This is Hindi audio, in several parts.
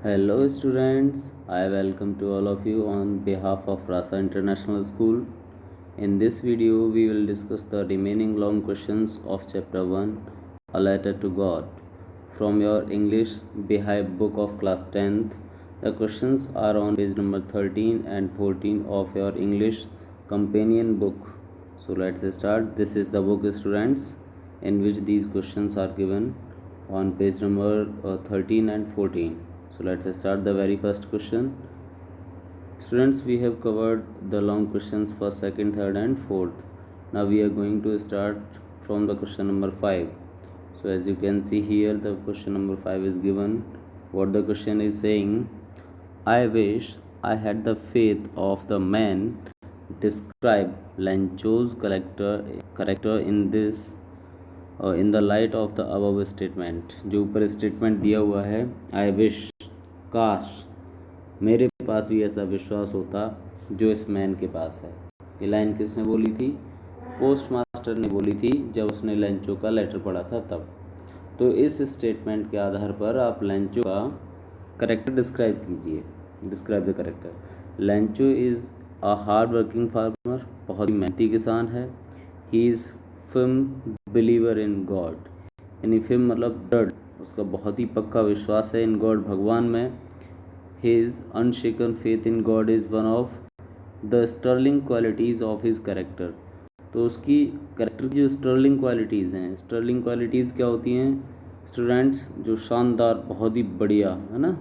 Hello students, I welcome to all of you on behalf of Rasa International School. In this video, we will discuss the remaining long questions of chapter 1, A Letter to God, from your English Beehive book of class 10th. The questions are on page number 13 and 14 of your English companion book. So let's start. This is the book, students, in which these questions are given on page number 13 and 14. So let's start the very first question. Students, we have covered the long questions for second, third and fourth. Now we are going to start from the question number 5. So as you can see here, the question number 5 is given. What the question is saying: I wish I had the faith of the man. Describe Lancho's character in the light of the above statement. जो ऊपर स्टेटमेंट दिया हुआ है, आई विश, काश मेरे पास भी ऐसा विश्वास होता जो इस मैन के पास है। ये लाइन किसने बोली थी? पोस्ट मास्टर ने बोली थी जब उसने लैंचो का लेटर पढ़ा था तब। तो इस स्टेटमेंट के आधार पर आप लैंचो का करेक्टर डिस्क्राइब कीजिए। Describe the character. Lencho is a hard working farmer, बहुत ही मेहनती किसान है। He is firm believer in God, यानी फिर्म मतलब दृढ़, उसका बहुत ही पक्का विश्वास है इन गॉड, भगवान में। His unshaken faith in God is one of the sterling qualities of his character. तो उसकी करेक्टर की जो स्टर्लिंग क्वालिटीज़ हैं, स्टर्लिंग क्वालिटीज़ क्या होती हैं स्टूडेंट्स? जो शानदार, बहुत ही बढ़िया, है ना।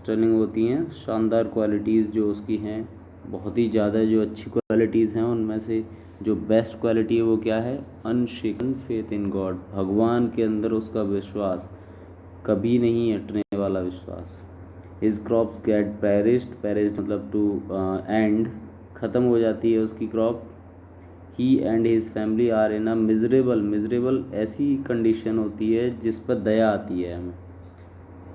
स्टर्लिंग होती हैं शानदार क्वालिटीज़ जो उसकी हैं, बहुत ही ज़्यादा जो अच्छी क्वालिटीज़ हैं उनमें से जो बेस्ट क्वालिटी है वो क्या है? अनशेकन फेथ इन गॉड, भगवान के अंदर उसका विश्वास, कभी नहीं हटने वाला विश्वास। हिज क्रॉप्स गेट पेरिस्ड मतलब टू एंड, ख़त्म हो जाती है उसकी crop. He and his family are in a miserable ऐसी कंडीशन होती है जिस पर दया आती है हमें।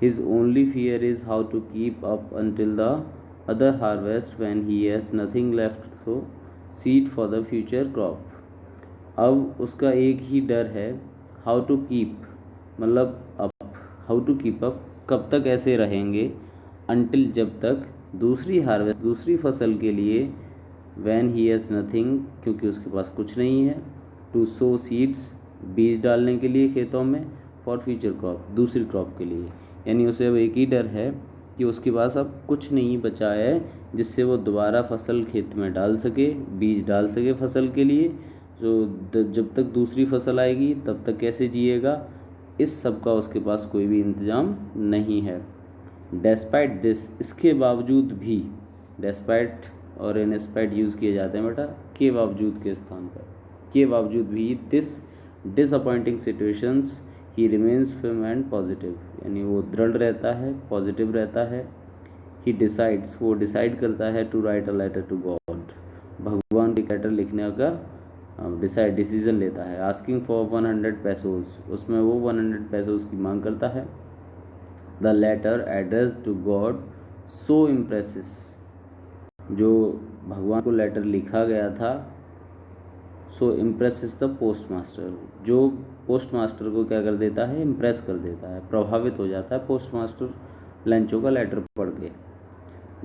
His only fear is how to keep up until the other harvest when he has nothing left to seed for the future crop. अब उसका एक ही डर है, हाउ टू कीप मतलब up, how to keep up, कब तक ऐसे रहेंगे, अनटिल जब तक, दूसरी हार्वेस्ट दूसरी फसल के लिए, वैन ही हैज़ नथिंग क्योंकि उसके पास कुछ नहीं है, टू सो सीड्स बीज डालने के लिए खेतों में, फॉर फ्यूचर क्रॉप दूसरी क्रॉप के लिए। यानी उसे अब एक ही डर है कि उसके पास अब कुछ नहीं बचा है जिससे वो दोबारा फसल खेत में डाल सके, बीज डाल सके फसल के लिए। तो जब तक दूसरी फसल आएगी तब तक कैसे जिएगा, इस सब का उसके पास कोई भी इंतज़ाम नहीं है। डेस्पाइट दिस, इसके बावजूद भी, डेस्पाइट और इनस्पाइट यूज़ किए जाते हैं बेटा के बावजूद के स्थान पर, के बावजूद भी, this disappointing situations he remains firm and positive, यानी वो दृढ़ रहता है, पॉजिटिव रहता है। ही डिसाइड्स, वो डिसाइड करता है to write a letter to God, भगवान की लेटर लिखने का डिसीजन लेता है। आस्किंग फॉर 100 पेसोज, उसमें वो 100 पेसोज की मांग करता है। The letter addressed to God so impresses, जो भगवान को लेटर लिखा गया था, so impresses the post master, जो पोस्ट मास्टर को क्या कर देता है? इम्प्रेस कर देता है, प्रभावित हो जाता है पोस्ट मास्टर लैंचो का लेटर पढ़ के।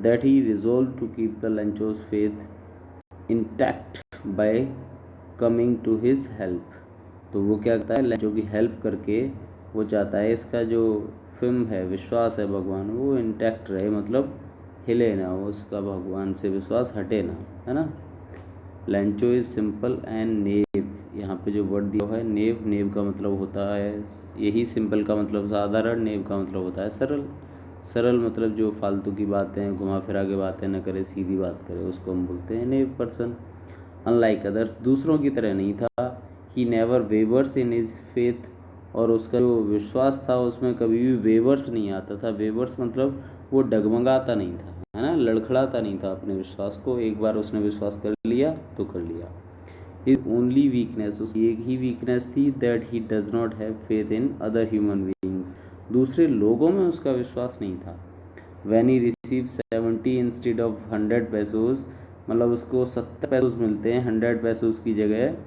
That he resolve to keep the Lencho's faith intact by coming to his help. तो वो क्या करता है? लैंचो की हेल्प करके वो चाहता है इसका जो फिल्म है, विश्वास है भगवान, वो इंटैक्ट रहे, मतलब हिले ना, उसका भगवान से विश्वास हटे ना, है ना। लैंचो इज़ सिंपल एंड नेव, यहाँ पे जो वर्ड दिया है नेव, नेव का मतलब होता है यही, सिंपल का मतलब साधारण, नेव का मतलब होता है सरल। सरल मतलब जो फालतू की बातें, घुमा फिरा के बातें न करे, सीधी बात करे, उसको हम बोलते हैं नेव पर्सन। अनलाइक अदर्स, दूसरों की तरह नहीं था। He never weavers in his faith, और उसका जो विश्वास था उसमें कभी भी वेवर्स नहीं आता था। वेवर्स मतलब वो डगमगाता नहीं था, है ना, लड़खड़ाता नहीं था अपने विश्वास को। एक बार उसने विश्वास कर लिया तो कर लिया। हिज ओनली वीकनेस, उसकी एक ही वीकनेस थी, that he does not have faith in other human beings, दूसरे लोगों में उसका विश्वास नहीं था। When he receive 70 instead of 100 पेसोज, मतलब उसको 70 पेसोज मिलते हैं 100 पेसोज की जगह,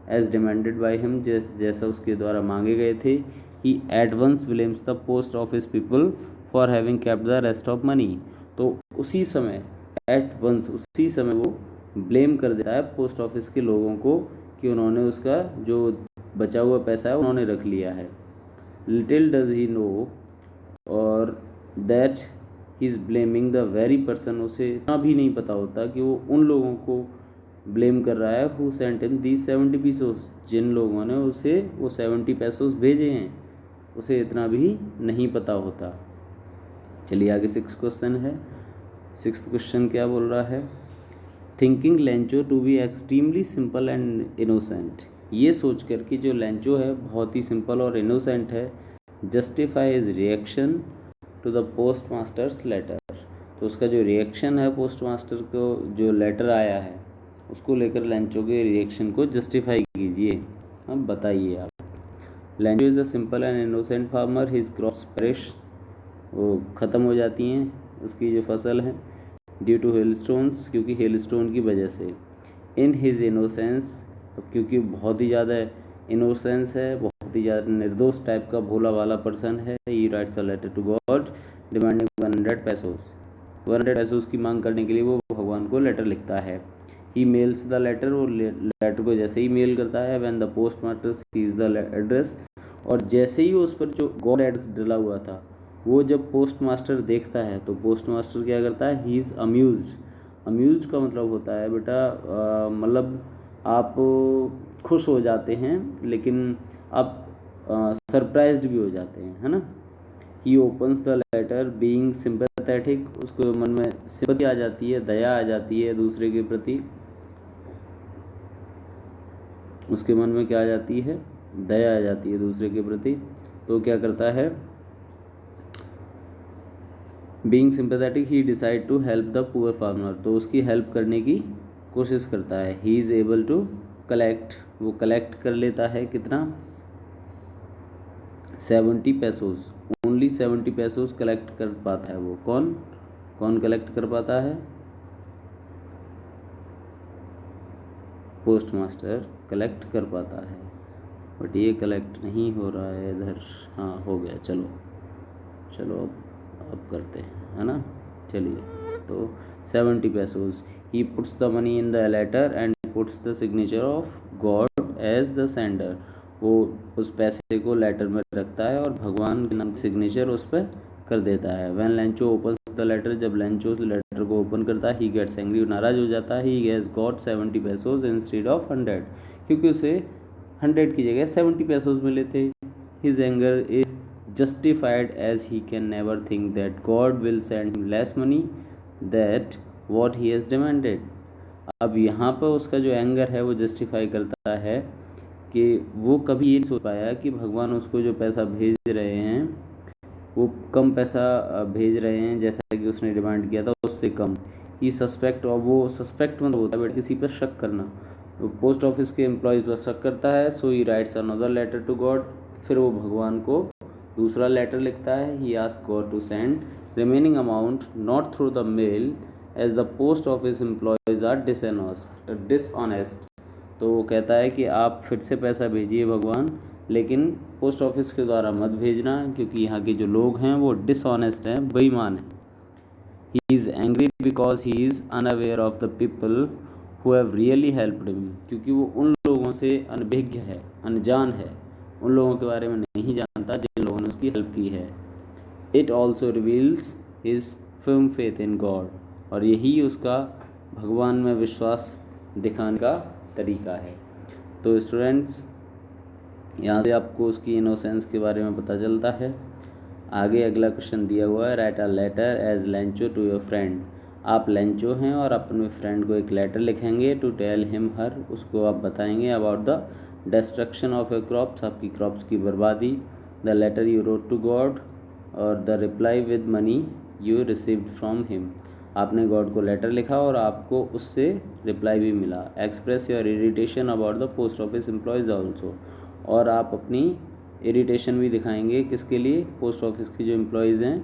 एज डिमांडेड बाई हिम, जैसा उसके द्वारा मांगे गए थे। He at once blames the post office people for having kept the rest of money. तो उसी समय उसी समय वो ब्लेम कर देता है पोस्ट ऑफिस के लोगों को कि उन्होंने उसका जो बचा हुआ पैसा है उन्होंने रख लिया है। लिटिल डज ही नो और that he is blaming the very person, उसे इतना भी नहीं पता होता कि वो उन लोगों को ब्लेम कर रहा है who sent him these 70 pesos, जिन लोगों ने उसे वो 70 pesos भेजे हैं, उसे इतना भी नहीं पता होता। चलिए आगे 6th क्वेश्चन है। 6th क्वेश्चन क्या बोल रहा है? Thinking Lencho to be extremely simple and innocent, ये सोच कर कि जो लेंचो है बहुत ही सिंपल और इनोसेंट है, justify his reaction to the post master's letter, तो उसका जो रिएक्शन है पोस्ट मास्टर को जो लेटर आया है उसको लेकर लेंचो के रिएक्शन को जस्टिफाई कीजिए। अब बताइए आप। Lencho is a simple and innocent farmer, his crops perish, वो ख़त्म हो जाती हैं उसकी जो फसल है, ड्यू टू हेल स्टोन्स, क्योंकि हेल स्टोन की वजह से। इन हिज इनोसेंस, क्योंकि बहुत ही ज़्यादा इनोसेंस है, बहुत ही ज़्यादा निर्दोष टाइप का भोला वाला पर्सन है, he writes a letter to God demanding 100 pesos, 100 pesos की मांग करने के लिए वो भगवान को लेटर लिखता है। ही मेल्स द लेटर, वो लेटर को जैसे ही मेल करता है, when the post master sees the address, और जैसे ही उस पर जो गॉड एड्रेस डला हुआ था वो जब पोस्ट मास्टर देखता है तो पोस्ट मास्टर क्या करता है? He is अम्यूज़ड। अम्यूज़ड का मतलब होता है बेटा मतलब आप खुश हो जाते हैं लेकिन आप सरप्राइज्ड भी हो जाते हैं, है ना। He opens the letter being sympathetic, उसको मन में सिंपैथी आ जाती है, दया आ जाती है दूसरे के प्रति, उसके मन में क्या आ जाती है? दया आ जाती है दूसरे के प्रति। तो क्या करता है? Being sympathetic he decides to help the poor farmer, तो उसकी हेल्प करने की कोशिश करता है। He is able to collect, वो कलेक्ट कर लेता है कितना? 70 pesos, ओनली 70 pesos कलेक्ट कर पाता है वो। कौन कलेक्ट कर पाता है? पोस्ट मास्टर कलेक्ट कर पाता है, बट ये कलेक्ट नहीं हो रहा है इधर। हाँ हो गया, चलो अब करते हैं, है ना। चलिए, तो 70 pesos, he puts the money in the letter and puts the signature of God as the sender, वो उस पैसे को लेटर में रखता है और भगवान के नाम की सिग्नेचर उस पर कर देता है। When Lencho opens the letter, जब लेंचो उस लेटर को ओपन करता है, ही गेट्स एंग्री, नाराज हो जाता है। He has got 70 pesos instead of 100, क्योंकि उसे 100 की जगह 70 pesos मिले थे। His anger is justified as he can never think that God will send him less money that what he has demanded। अब यहाँ पर उसका जो एंगर है वो जस्टिफाई करता है कि वो कभी ये नहीं सोच पाया कि भगवान उसको जो पैसा भेज रहे हैं वो कम पैसा भेज रहे हैं जैसा कि उसने डिमांड किया था, उससे कम। ही सस्पेक्ट, और वो सस्पेक्ट मतलब होता है किसी पर शक करना, तो पोस्ट ऑफिस के एम्प्लॉयज़ पर शक करता है। So he writes another letter to God, फिर वो भगवान को दूसरा लेटर लिखता है। He asks God to send remaining amount not through the mail as the post office employees are dishonest, तो वो कहता है कि आप फिर से पैसा भेजिए भगवान, लेकिन पोस्ट ऑफिस के द्वारा मत भेजना क्योंकि यहाँ के जो लोग हैं वो डिसऑनेस्ट हैं, बेईमान हैं। He is angry because he is unaware of the people who have really helped him, क्योंकि वो उन लोगों से अनभिज्ञ है, अनजान है, उन लोगों के बारे में नहीं जानता जिन लोगों ने उसकी हेल्प की है। It also reveals his firm faith in God, और यही उसका भगवान में विश्वास दिखाने का तरीका है। तो स्टूडेंट्स, यहाँ से आपको उसकी इनोसेंस के बारे में पता चलता है। आगे अगला क्वेश्चन दिया हुआ है, write a letter as Lencho to your friend, आप लेंचो हैं और अपने फ्रेंड को एक लेटर लिखेंगे टू टेल हिम हर, उसको आप बताएंगे about the destruction of your crops, आपकी क्रॉप्स की बर्बादी। The letter you wrote to God और the reply with money you received from him, आपने गॉड को लेटर लिखा और आपको उससे रिप्लाई भी मिला। Express your irritation about the post office employees also, और आप अपनी इरिटेशन भी दिखाएंगे किसके लिए? पोस्ट ऑफिस के जो एम्प्लॉयज़ हैं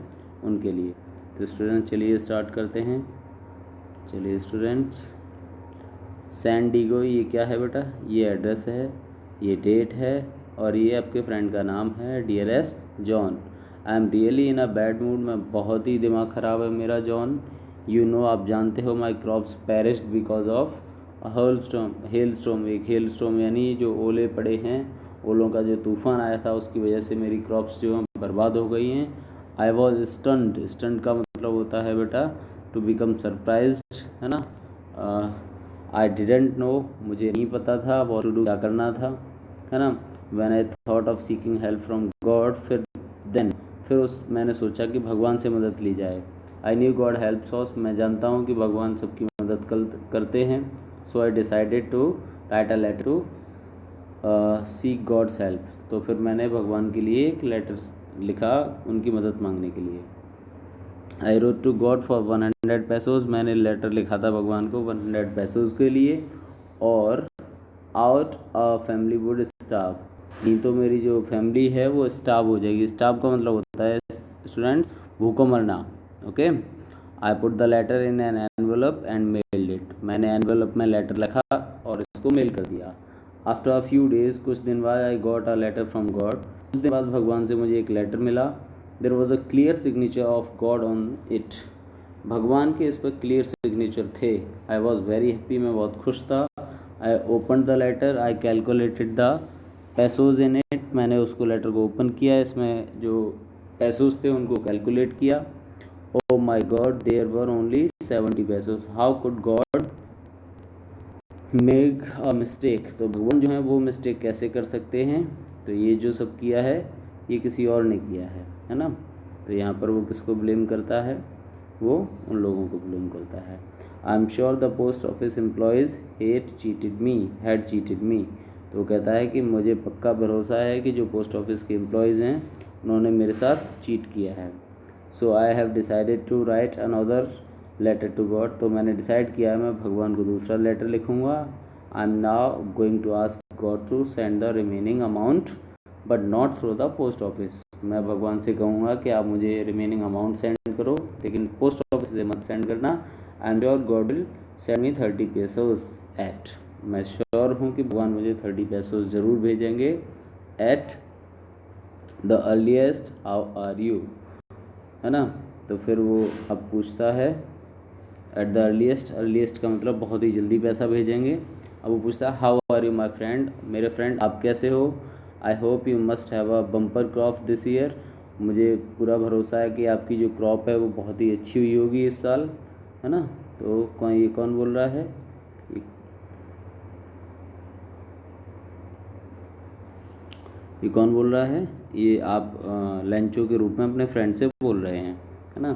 उनके लिए। तो स्टूडेंट चलिए स्टार्ट करते हैं। चलिए स्टूडेंट्स, सैन डिगो ये क्या है बेटा? ये एड्रेस है, ये डेट है और ये आपके फ्रेंड का नाम है dearest John. I am really in a bad mood, मैं बहुत ही दिमाग ख़राब है मेरा जॉन। यू नो, आप जानते हो, my crops perished because of hail storm. एक हेल स्टॉर्म यानी जो ओले पड़े हैं, ओलों का जो तूफ़ान आया था उसकी वजह से मेरी क्रॉप्स जो हैं बर्बाद हो गई हैं। आई वॉज स्टंट, स्टंट का मतलब होता है बेटा टू बिकम सरप्राइज्ड, है ना। आई डिडेंट नो, मुझे नहीं पता था वॉट टू डू, क्या करना था, है ना। When I thought of seeking help from God, फिर मैंने सोचा कि भगवान से मदद ली जाए। I knew God helps us, मैं जानता हूँ कि भगवान सबकी मदद करते हैं। So I decided to write a letter to seek God's help, तो फिर मैंने भगवान के लिए एक लेटर लिखा उनकी मदद मांगने के लिए। I wrote to God for 100 pesos, मैंने लेटर लिखा था भगवान को 100 पैसोज के लिए। और out a family would starve, नहीं तो मेरी जो फैमिली है वो स्टार्व हो जाएगी। स्टार्व का मतलब होता है स्टूडेंट भूखों मरना। Okay, I put the letter in an envelope and mailed it, मैंने एनवेलप में लेटर लिखा और इसको मेल कर दिया। आफ्टर अ फ्यू डेज़, कुछ दिन बाद, I got a letter from God, कुछ दिन बाद भगवान से मुझे एक लेटर मिला। There was a clear signature of God on it, भगवान के इस पर क्लियर सिग्नेचर थे। आई वॉज वेरी हैप्पी, मैं बहुत खुश था। I open the letter, I calculated the pesos in it, मैंने उसको लेटर को ओपन किया, इसमें जो पैसोज थे उनको कैलकुलेट किया। Oh my God, there were only 70 pesos, how could God make a mistake, तो भगवान जो है वो मिस्टेक कैसे कर सकते हैं। तो ये जो सब किया है ये किसी और ने किया है ना। तो यहाँ पर वो किसको ब्लेम करता है, वो उन लोगों को ब्लेम करता है। आई am sure the post office employees had cheated मी, तो कहता है कि मुझे पक्का भरोसा है कि जो पोस्ट ऑफिस के एम्प्लॉयज़ हैं उन्होंने मेरे साथ चीट किया है। So I have decided to write another letter to God, तो मैंने डिसाइड किया है मैं भगवान को दूसरा लेटर लिखूँगा। I am now going to ask God to send the remaining amount but not through the post office, मैं भगवान से कहूँगा कि आप मुझे रिमेनिंग अमाउंट सेंड करो लेकिन पोस्ट ऑफिस से मत सेंड करना। I am sure God will send me 30 pesos at, मैं श्योर हूँ कि भगवान मुझे 30 पैसोज ज़रूर भेजेंगे। At the earliest how are you, है ना। तो फिर वो अब पूछता है एट द अर्लीस्ट का मतलब बहुत ही जल्दी पैसा भेजेंगे। अब वो पूछता है how are you my friend, मेरे फ्रेंड आप कैसे हो। I hope you must have a bumper crop this year, मुझे पूरा भरोसा है कि आपकी जो क्रॉप है वो बहुत ही अच्छी हुई होगी इस साल, है ना। तो ये कौन बोल रहा है, ये कौन बोल रहा है, ये आप लेंचो के रूप में अपने फ्रेंड से बोल रहे हैं, है ना।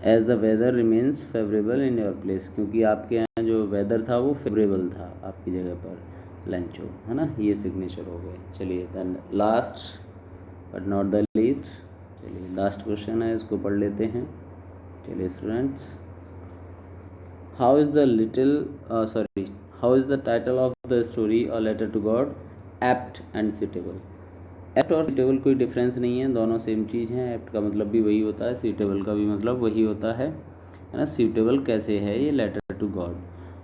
As the weather remains favourable in your place, क्योंकि आपके यहाँ जो वेदर था वो फेवरेबल था आपकी जगह पर लेंचो, है ना। ये सिग्नेचर हो गए। चलिए then last but not the least, चलिए लास्ट क्वेश्चन है, इसको पढ़ लेते हैं। चलिए students, how is the title of the story a letter to God apt and suitable. Apt और सूटेबल कोई डिफरेंस नहीं है, दोनों सेम चीज़ हैं। एप्ट का मतलब भी वही होता है, सूटेबल का भी मतलब वही होता है ना। सूटेबल कैसे है ये letter to God,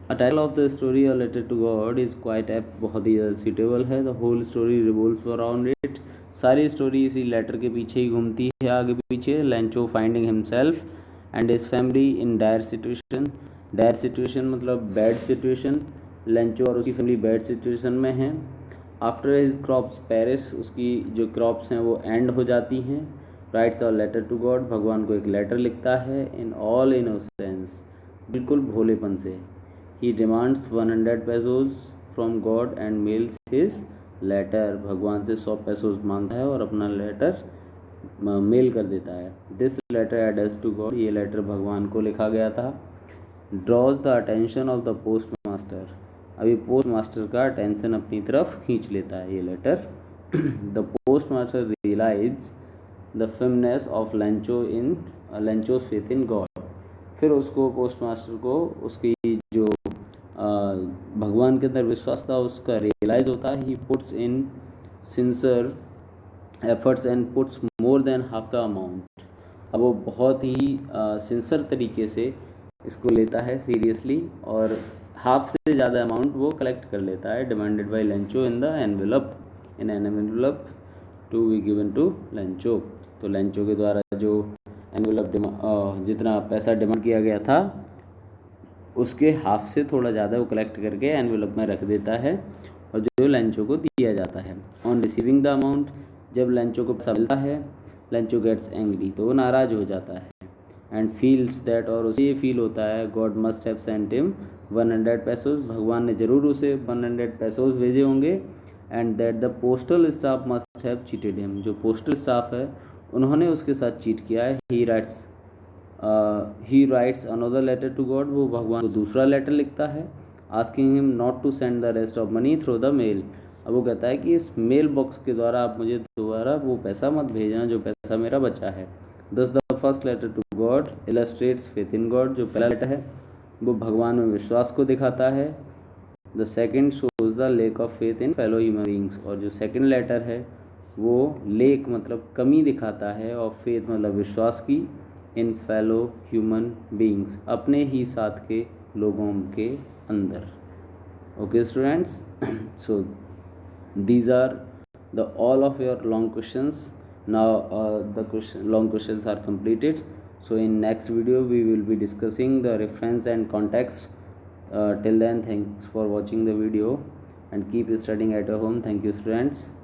a title of the story a letter to God is quite apt, बहुत ही ज़्यादा सूटेबल है। The whole story revolves around it, सारी स्टोरी इसी लेटर के पीछे ही घूमती है, आगे पीछे। Lencho finding himself and his family in dire situation मतलब बैड सिचुएशन, लेंचो और उसकी फैमिली बैड सिचुएशन में है। आफ्टर हिज क्रॉप्स पेरिस, उसकी जो क्रॉप्स हैं वो एंड हो जाती हैं। Writes a letter to God, भगवान को एक लेटर लिखता है। इन ऑल इनोसेंस, बिल्कुल भोलेपन से। He demands 100 pesos from God and mails his letter, भगवान से 100 पैसोज मांगता है और अपना लेटर मेल कर देता है। This letter addressed to God, ये लेटर भगवान को लिखा गया था। Draws the attention of the post master, अभी पोस्ट मास्टर का अटेंशन अपनी तरफ खींच लेता है ये letter. The post master realise the firmness of Lencho's faith in God, फिर उसको पोस्ट मास्टर को उसकी जो भगवान के अंदर विश्वास था उसका रियलाइज़ होता है। He puts in sincere efforts and puts more than half the amount, अब वो बहुत ही सिंसियर तरीके से इसको लेता है सीरियसली और हाफ से ज़्यादा अमाउंट वो कलेक्ट कर लेता है demanded by Lencho in the envelope, in an envelope to be given to Lencho. तो लेंचो के द्वारा जो एनवेलप जितना पैसा डिमांड किया गया था उसके हाफ से थोड़ा ज़्यादा वो कलेक्ट करके एनवेलप में रख देता है और जो लेंचो को दिया जाता है। ऑन रिसीविंग द अमाउंट, जब लेंचो को पैसा मिलता है, लेंचो गेट्स एंग्री, तो वो नाराज़ हो जाता है। एंड फील्स दैट, और उसे ये फील होता है, God must have sent him 100 pesos, भगवान ने ज़रूर उसे 100 पेसोज भेजे होंगे। And that the postal staff must have cheated him, जो पोस्टल स्टाफ है उन्होंने उसके साथ चीट किया है। He writes another letter to God, वो भगवान को दूसरा लेटर लिखता है, asking him not to send the rest of money through the mail. अब वो कहता है कि इस मेल बॉक्स के द्वारा आप मुझे दोबारा वो पैसा मत भेजना जो पैसा मेरा बचा है। Thus the first letter to God illustrates faith in God, जो पहला लेटर है वो भगवान में विश्वास को दिखाता है। The second shows the lake of faith in fellow human beings, और जो सेकेंड लेटर है वो लेक मतलब कमी दिखाता है और फेथ मतलब विश्वास की, इन फेलो ह्यूमन बींग्स अपने ही साथ के लोगों के अंदर। Okay students, so these are the all of your long questions. Now the long questions are completed. So in next video we will be discussing the reference and context. Till then, thanks for watching the video and keep studying at your home. Thank you students.